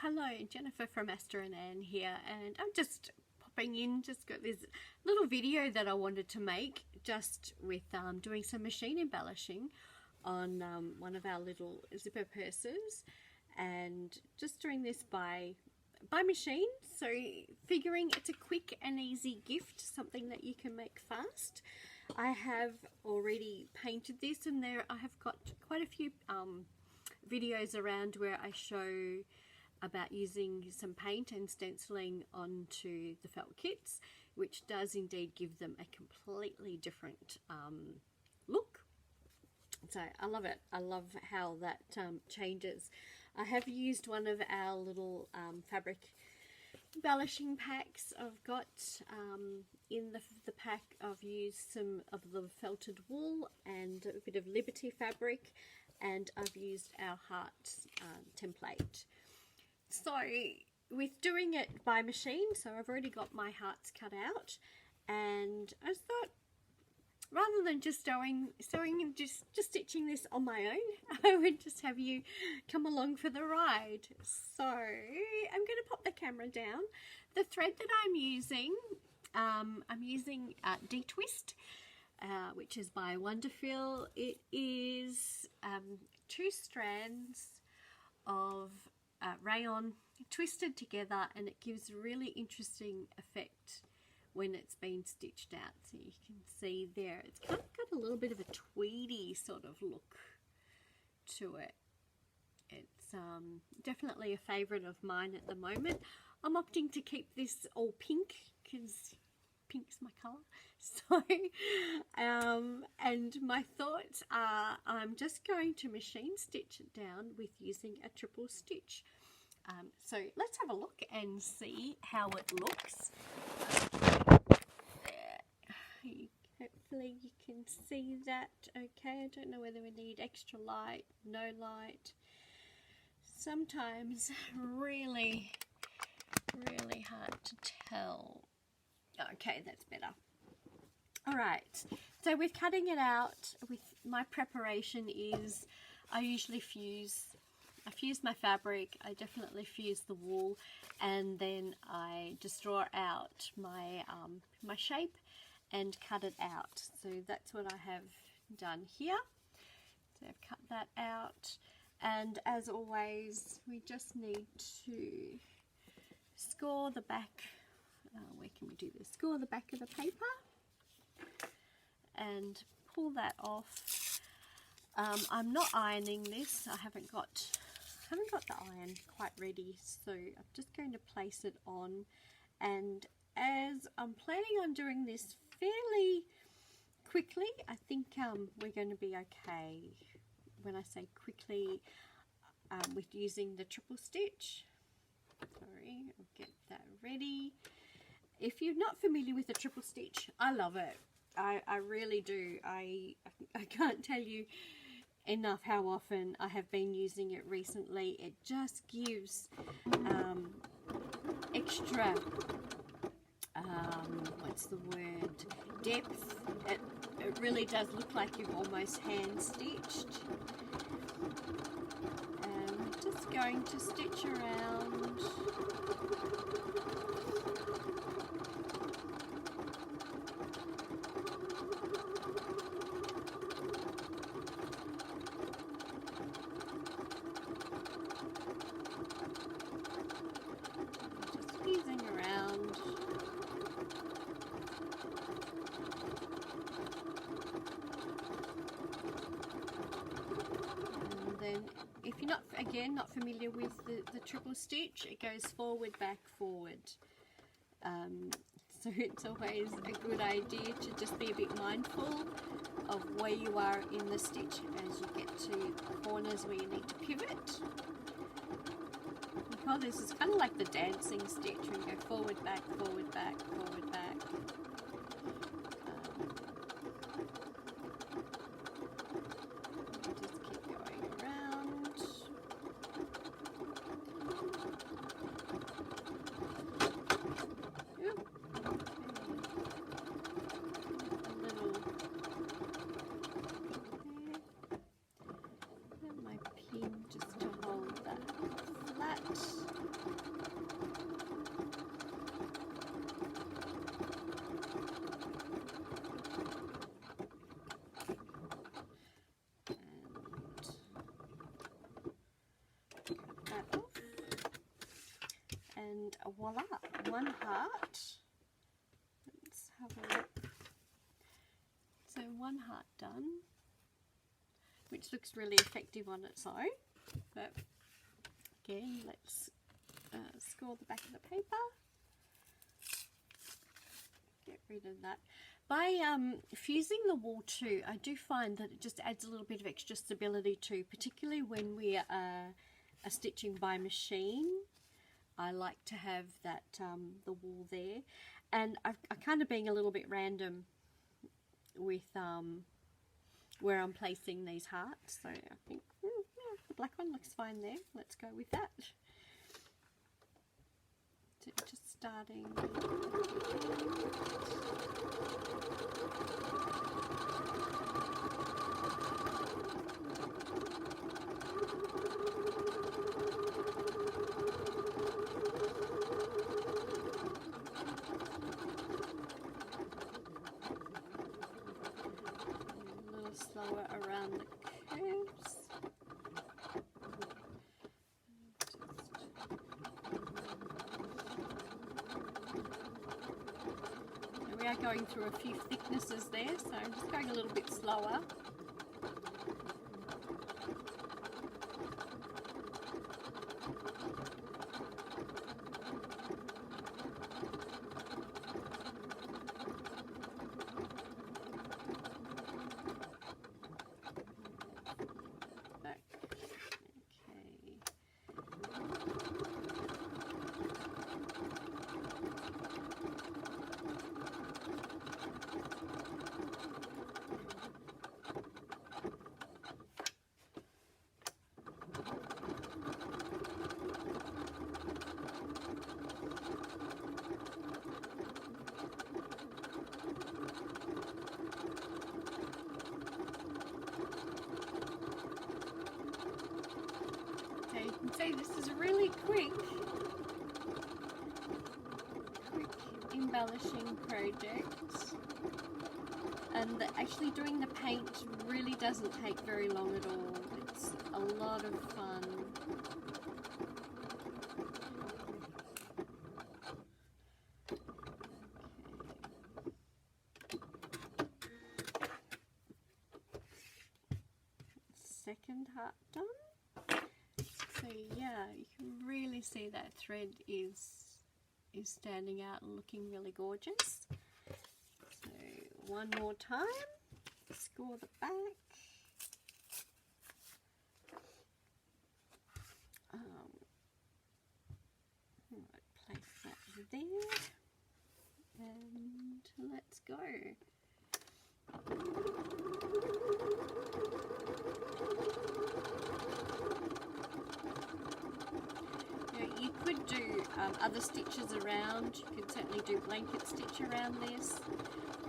Hello, Jennifer from Esther and Anne here, and I'm just popping in, just got this little video that I wanted to make just with doing some machine embellishing on one of our little zipper purses, and just doing this by machine, so figuring it's a quick and easy gift, something that you can make fast. I have already painted this, and there I have got quite a few videos around where I show about using some paint and stenciling onto the felt kits, which does indeed give them a completely different look. So I love it. I love how that changes. I have used one of our little fabric embellishing packs. I've got in the pack I've used some of the felted wool and a bit of Liberty fabric, and I've used our heart template. So with doing it by machine, so I've already got my hearts cut out, and I thought rather than just sewing and just stitching this on my own, I would just have you come along for the ride. So I'm going to pop the camera down. The thread that I'm using D-Twist, which is by Wonderful. It is 2 strands of rayon twisted together, and it gives a really interesting effect when it's been stitched out. So you can see there it's kind of got a little bit of a tweedy sort of look to it. It's definitely a favourite of mine at the moment. I'm opting to keep this all pink because pink's my colour. So and my thoughts are I'm just going to machine stitch it down with using a triple stitch. So let's have a look and see how it looks. There. Hopefully you can see that okay. I don't know whether we need extra light, no light. Sometimes really hard to tell. Okay, that's better. Alright, so with cutting it out, with my preparation is I usually fuse my fabric, I definitely fuse the wool, and then I just draw out my my shape and cut it out. So that's what I have done here. So I've cut that out, and as always we just need to score the back. Where can we do this? Score the back of the paper and pull that off. I'm not ironing this. I haven't got the iron quite ready, so I'm just going to place it on. And as I'm planning on doing this fairly quickly, I think we're going to be okay. When I say quickly, with using the triple stitch. Sorry, I'll get that ready. If you're not familiar with the triple stitch, I love it. I really do. I can't tell you enough how often I have been using it recently. It just gives extra, what's the word, depth. It really does look like you've almost hand stitched. I'm just going to stitch around. If you're not familiar with the triple stitch, it goes forward, back, forward. So it's always a good idea to just be a bit mindful of where you are in the stitch as you get to corners where you need to pivot. Because this is kind of like the dancing stitch, when you go forward, back, forward, back, forward, back. Just to hold that flat. and voila, one heart. Let's have a look. So one heart done, which looks really effective on its own. But again, let's score the back of the paper. Get rid of that. By fusing the wool too, I do find that it just adds a little bit of extra stability too, particularly when we are stitching by machine. I like to have that the wool there, and I'm kind of being a little bit random with where I'm placing these hearts. So I think yeah, the black one looks fine there. Let's go with that. So just starting. Slower around the curves. We are going through a few thicknesses there, so I'm just going a little bit slower. You can see this is a really quick embellishing project, and actually doing the paint really doesn't take very long at all. It's a lot of fun. Second heart done. So yeah, you can really see that thread is standing out and looking really gorgeous. So one more time, score the back. Right, place that there, and let's go. You could do other stitches around. You could certainly do blanket stitch around this,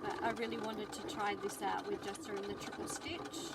but I really wanted to try this out with just doing the triple stitch.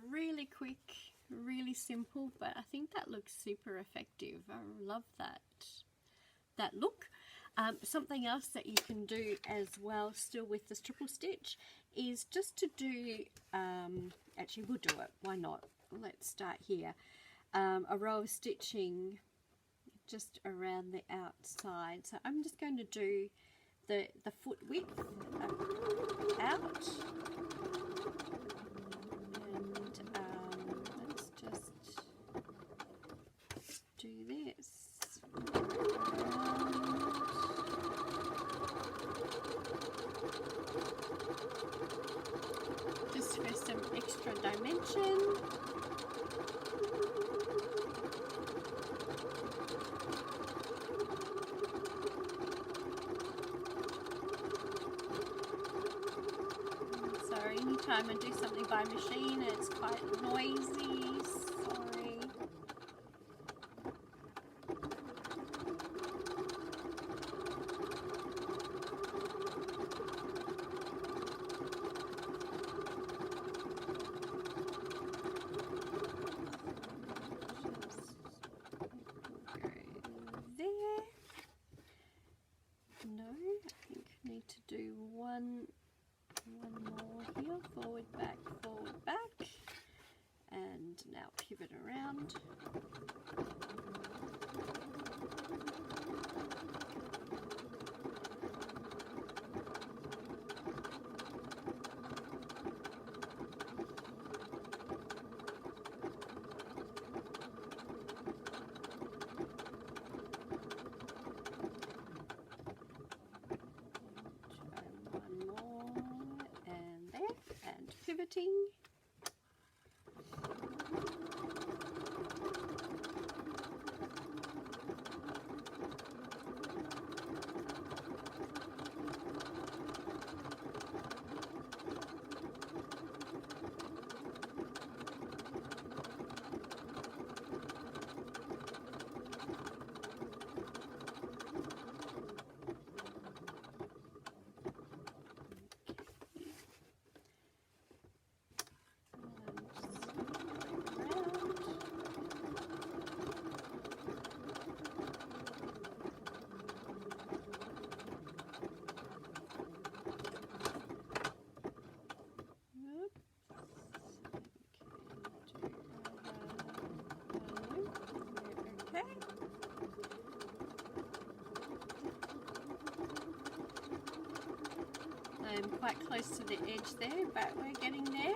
really quick, really simple, but I think that looks super effective. I love that look. Something else that you can do as well, still with this triple stitch, is just to do, actually we'll do it, why not? Let's start here. A row of stitching just around the outside. So I'm just going to do the foot width out, and let's just do this. Just for some extra dimension. Sorry, anytime I do something by machine, it's quite noisy. Sorry. No, I think I need to do one more here, forward, back, and now pivot around. Pivoting. I'm quite close to the edge there, but we're getting there.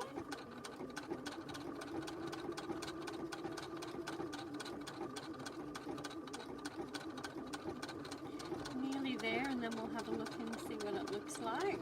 Nearly there, and then we'll have a look and see what it looks like.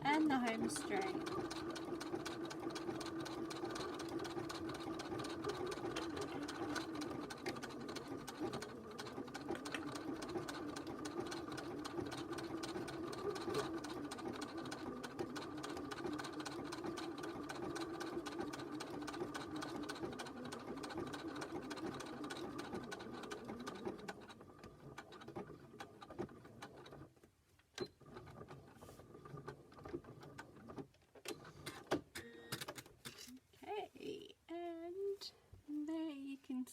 And the home straight.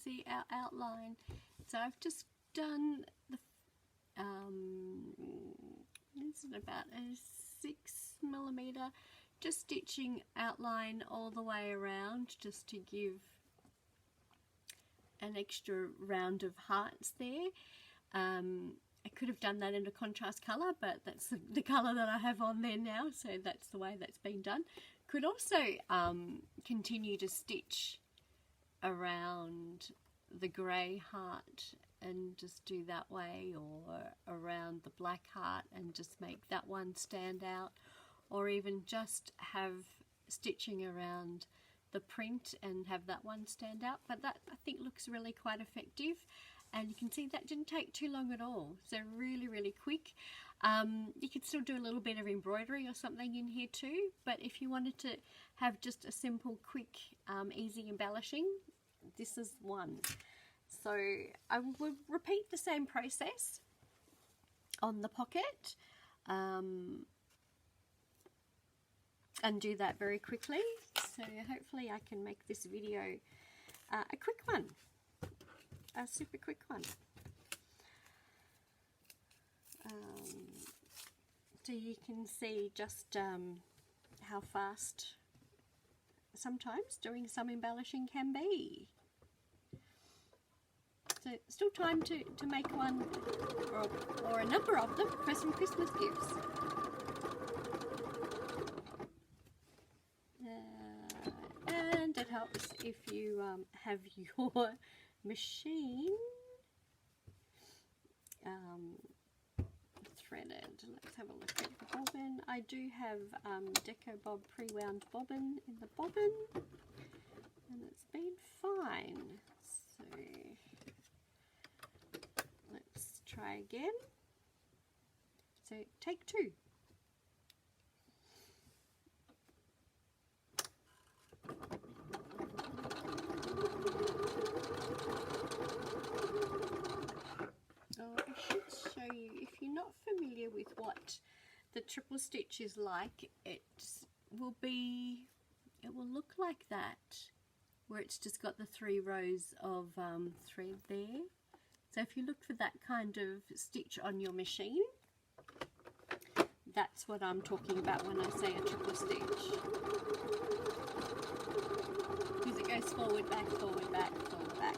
See our outline. So I've just done the this is about a 6mm, just stitching outline all the way around, just to give an extra round of hearts there. I could have done that in a contrast colour, but that's the colour that I have on there now, so that's the way that's been done. Could also continue to stitch around the grey heart and just do that way, or around the black heart and just make that one stand out, or even just have stitching around the print and have that one stand out, but that I think looks really quite effective. And you can see that didn't take too long at all, so really quick. You could still do a little bit of embroidery or something in here too, but if you wanted to have just a simple, quick, easy embellishing, this is one. So I will repeat the same process on the pocket and do that very quickly. So hopefully I can make this video a quick one, a super quick one. So you can see just how fast sometimes doing some embellishing can be. So still time to make one or a number of them for some Christmas gifts. And it helps if you have your machine threaded. Let's have a look at the bobbin. I do have Deco Bob pre-wound bobbin in the bobbin, and it's been fine. So let's try again. So take two. Show you, if you're not familiar with what the triple stitch is like, it will look like that, where it's just got the 3 rows of thread there. So if you look for that kind of stitch on your machine, that's what I'm talking about when I say a triple stitch, because it goes forward, back, forward, back, forward, back.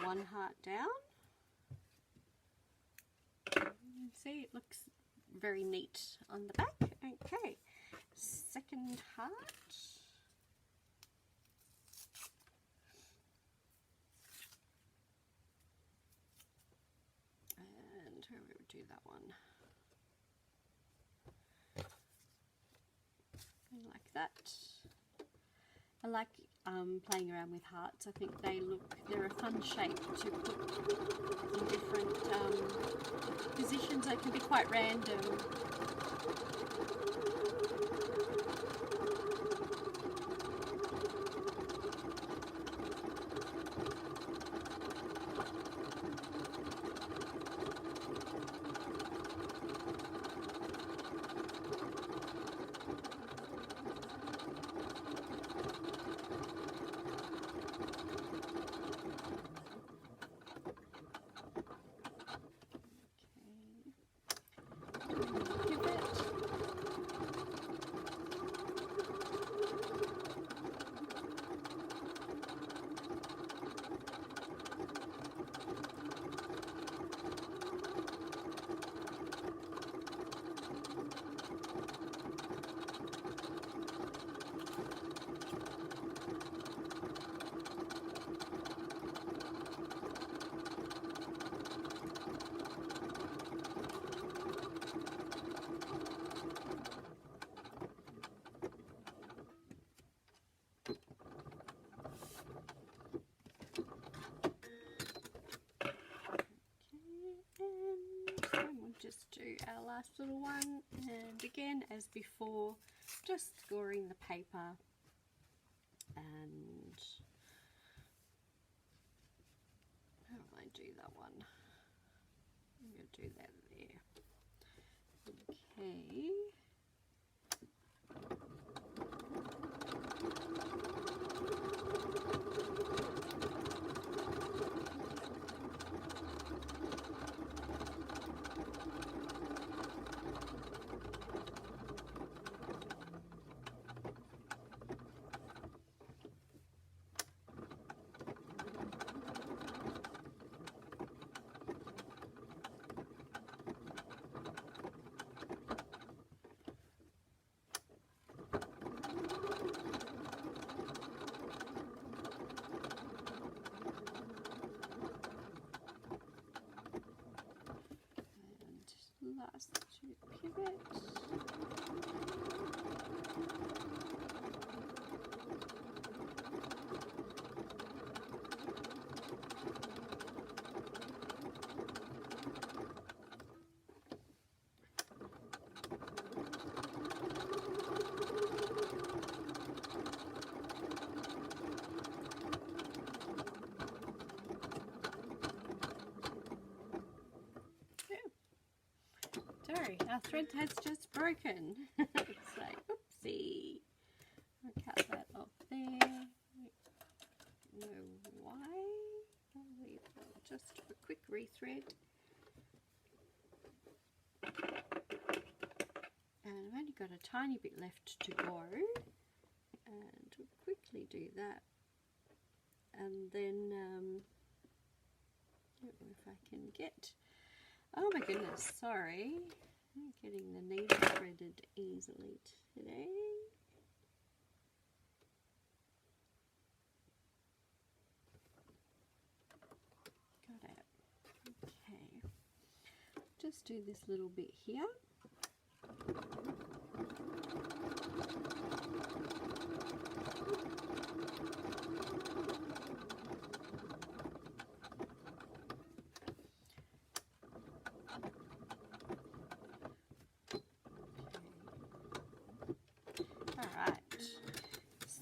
One heart down. You see, it looks very neat on the back. Okay, second heart. And where we would do that one. Like that. I like playing around with hearts. I think they're a fun shape to put in different positions. They can be quite random. just do our last little one, and again as before, just scoring the paper, and how do I do that one? I'm going to do that there. Okay. Last two pivots. Sorry, our thread has just broken. It's like, oopsie. I'll cut that off there. No, why? I'll leave just a quick rethread. And I've only got a tiny bit left to go. And we'll quickly do that. And then, I don't know if I can get... Oh my goodness, sorry. I'm getting the needle threaded easily today. Got it. Okay. Just do this little bit here.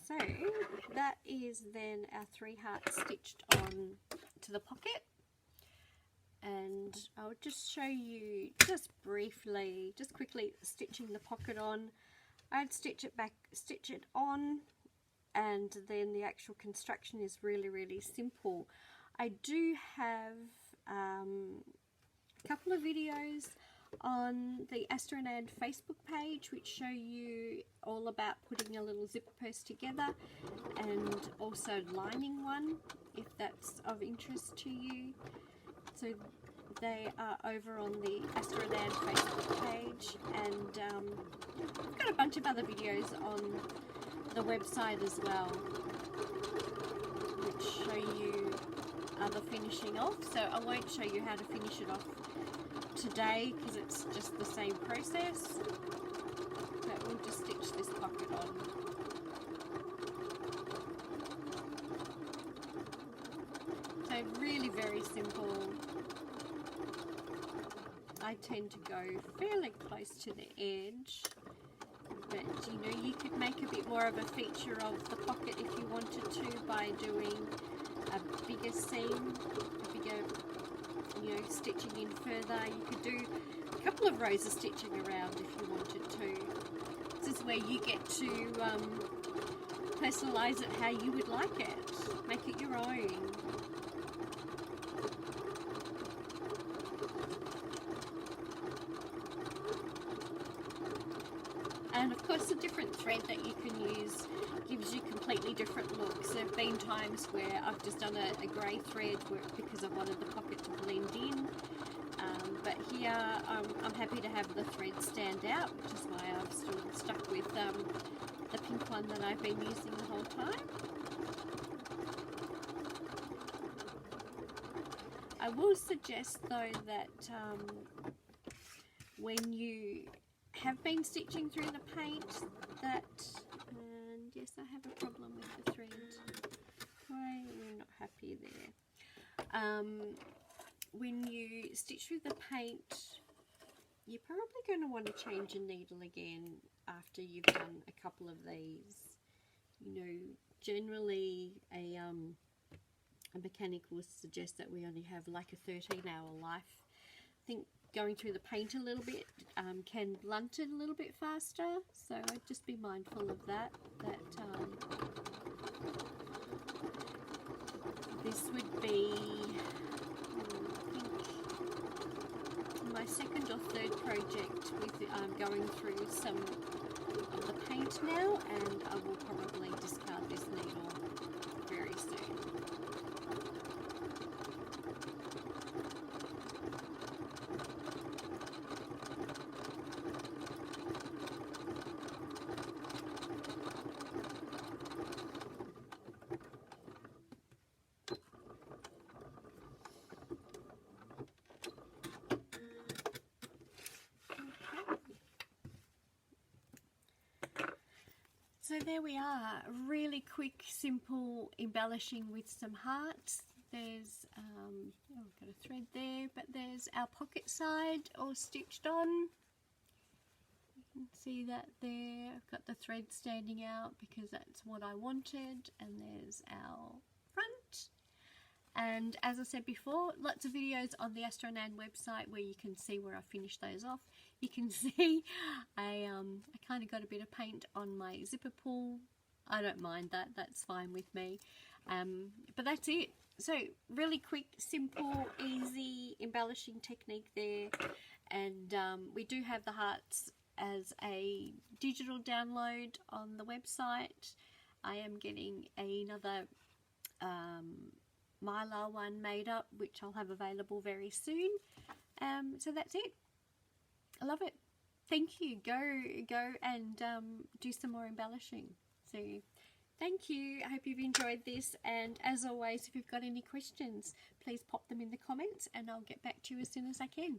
So that is then our 3 hearts stitched on to the pocket, and I'll just show you just briefly, just quickly stitching the pocket on. I'd stitch it back, stitch it on, and then the actual construction is really simple. I do have a couple of videos on the Asta and Ann Facebook page which show you all about putting a little zipper purse together, and also lining one if that's of interest to you. So they are over on the Asta and Ann Facebook page, and I've got a bunch of other videos on the website as well which show you other finishing off. So I won't show you how to finish it off today because it's just the same process, but we'll just stitch this pocket on. So really very simple. I tend to go fairly close to the edge, but you know, you could make a bit more of a feature of the pocket if you wanted to by doing a bigger seam, a bigger, you know, stitching in further. You could do a couple of rows of stitching around if you wanted to. This is where you get to personalise it how you would like it, make it your own. And of course the different thread that you can use gives you completely different looks. There have been times where I've just done a grey thread because I wanted the pocket to blend in. But here I'm happy to have the thread stand out, which is why I've still stuck with the pink one that I've been using the whole time. I will suggest though that when you have been stitching through the paint that, and yes, I have a problem with the thread. Why we're not happy there. When you stitch through the paint, you're probably going to want to change your needle again after you've done a couple of these. You know, generally a mechanic will suggest that we only have like a 13-hour life. I think going through the paint a little bit can blunt it a little bit faster, so just be mindful of that. This would be, I think, my second or third project with going through some of the paint now, and I will probably discard this needle very soon. So there we are, really quick, simple embellishing with some hearts. There's, I've got a thread there, but there's our pocket side all stitched on. You can see that there. I've got the thread standing out because that's what I wanted, and there's our front. And as I said before, lots of videos on the Astronan website where you can see where I finished those off. You can see I kind of got a bit of paint on my zipper pull. I don't mind that, that's fine with me. But that's it. So really quick, simple, easy embellishing technique there. And we do have the hearts as a digital download on the website. I am getting another Mylar one made up, which I'll have available very soon. So that's it. I love it. Thank you. Go and do some more embellishing. So thank you. I hope you've enjoyed this, and as always, if you've got any questions, please pop them in the comments and I'll get back to you as soon as I can.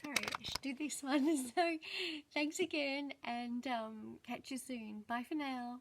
Sorry, I should do this one. So thanks again, and catch you soon. Bye for now.